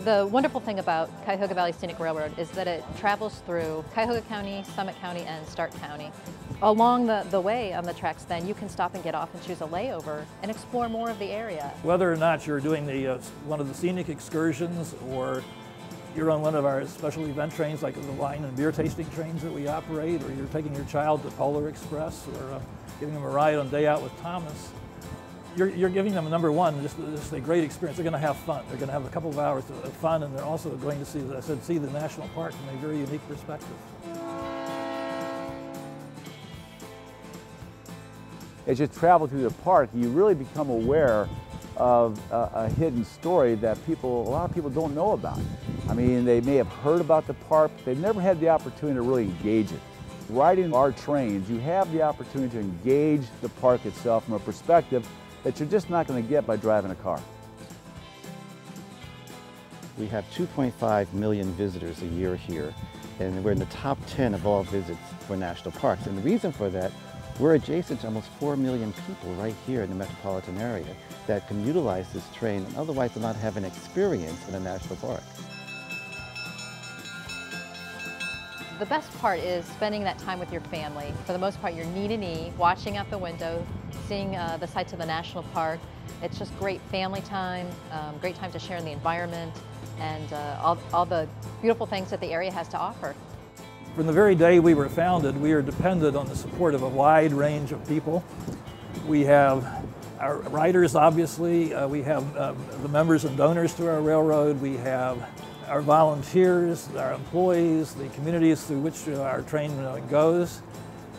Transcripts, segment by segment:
The wonderful thing about Cuyahoga Valley Scenic Railroad is that it travels through Cuyahoga County, Summit County, and Stark County. Along the way on the tracks, then you can stop and get off and choose a layover and explore more of the area. Whether or not you're doing one of the scenic excursions, or you're on one of our special event trains like the wine and beer tasting trains that we operate, or you're taking your child to Polar Express, or giving them a ride on Day Out with Thomas, you're giving them, number one, just a great experience. They're going to have fun. They're going to have a couple of hours of fun, and they're also going to see, as I said, see the national park from a very unique perspective. As you travel through the park, you really become aware of a hidden story that a lot of people don't know about. I mean, they may have heard about the park, but they've never had the opportunity to really engage it. Riding our trains, you have the opportunity to engage the park itself from a perspective that you're just not going to get by driving a car. We have 2.5 million visitors a year here, and we're in the top 10 of all visits for national parks. And the reason for that, we're adjacent to almost 4 million people right here in the metropolitan area that can utilize this train and otherwise will not have an experience in a national park. The best part is spending that time with your family. For the most part, you're knee to knee, watching out the window, seeing the sights of the national park. It's just great family time, great time to share in the environment, and all the beautiful things that the area has to offer. From the very day we were founded, we are dependent on the support of a wide range of people. We have our riders, obviously. We have the members and donors to our railroad. We have our volunteers, our employees, the communities through which our train goes.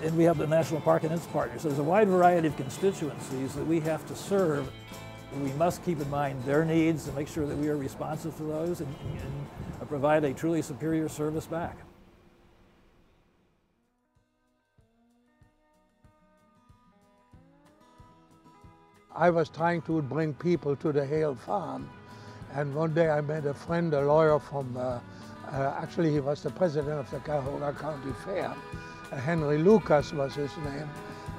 And we have the national park and its partners. There's a wide variety of constituencies that we have to serve. We must keep in mind their needs and make sure that we are responsive to those and provide a truly superior service back. I was trying to bring people to the Hale farm, and one day I met a friend, a lawyer from, actually he was the president of the Cuyahoga County Fair. Henry Lucas was his name,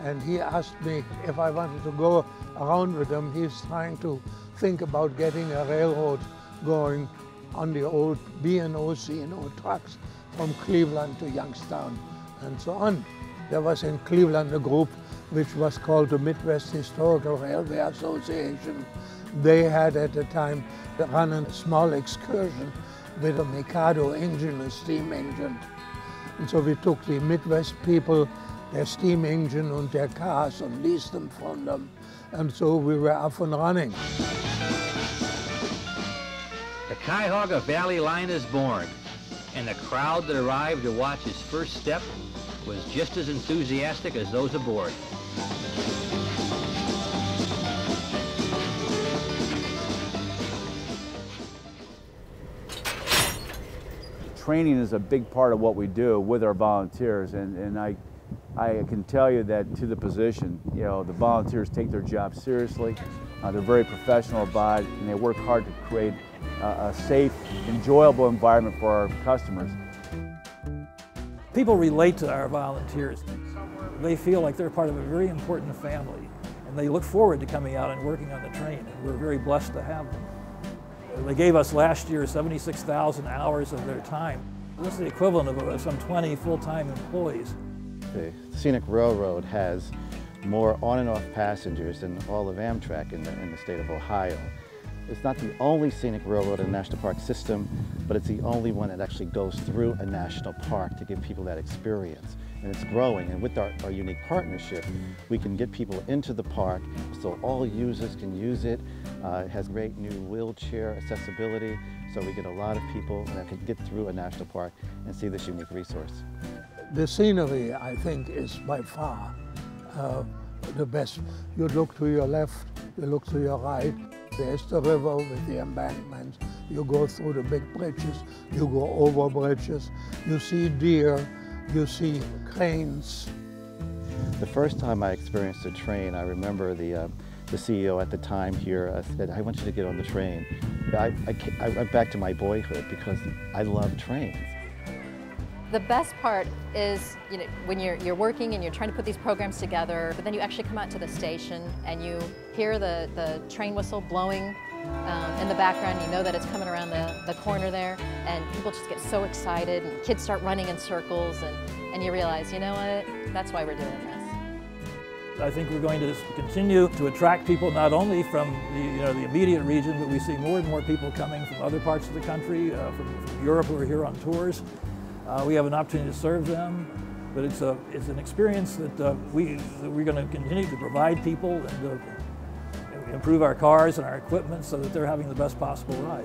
and he asked me if I wanted to go around with him. He's trying to think about getting a railroad going on the old B&O C&O trucks from Cleveland to Youngstown and so on. There was in Cleveland a group which was called the Midwest Historical Railway Association. They had at the time run a small excursion with a Mikado engine, a steam engine. And so we took the Midwest people, their steam engine and their cars, and leased them from them. And so we were up and running. The Cuyahoga Valley Line is born, and the crowd that arrived to watch its first step was just as enthusiastic as those aboard. Training is a big part of what we do with our volunteers, and I can tell you that to the position, you know, the volunteers take their job seriously. They're very professional about it, and they work hard to create a safe, enjoyable environment for our customers. People relate to our volunteers. They feel like they're part of a very important family, and they look forward to coming out and working on the train, and we're very blessed to have them. They gave us last year 76,000 hours of their time. This is the equivalent of some 20 full-time employees. The Scenic Railroad has more on and off passengers than all of Amtrak in the state of Ohio. It's not the only scenic railroad in the national park system, but it's the only one that actually goes through a national park to give people that experience. And it's growing, and with our unique partnership, we can get people into the park so all users can use it. It has great new wheelchair accessibility, so we get a lot of people that can get through a national park and see this unique resource. The scenery, I think, is by far the best. You look to your left, you look to your right. There's the river with the embankments. You go through the big bridges, you go over bridges, you see deer, you see cranes. The first time I experienced a train, I remember the CEO at the time here said, "I want you to get on the train." I went back to my boyhood because I love trains. The best part is, you know, when you're working and you're trying to put these programs together, but then you actually come out to the station and you hear the train whistle blowing in the background. You know that it's coming around the corner there, and people just get so excited, and kids start running in circles, and you realize, you know what, that's why we're doing this. I think we're going to continue to attract people not only from the immediate region, but we see more and more people coming from other parts of the country, from Europe who are here on tours. We have an opportunity to serve them, but it's an experience that we're going to continue to provide people and improve our cars and our equipment so that they're having the best possible ride.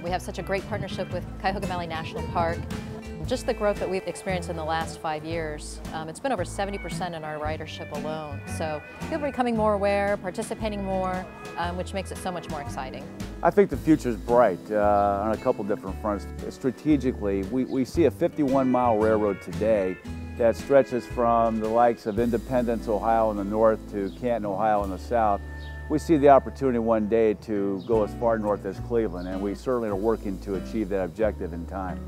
We have such a great partnership with Cuyahoga Valley National Park. Just the growth that we've experienced in the last 5 years, it's been over 70% in our ridership alone. So people are becoming more aware, participating more, which makes it so much more exciting. I think the future is bright on a couple different fronts. Strategically, we see a 51-mile railroad today that stretches from the likes of Independence, Ohio in the north to Canton, Ohio in the south. We see the opportunity one day to go as far north as Cleveland, and we certainly are working to achieve that objective in time.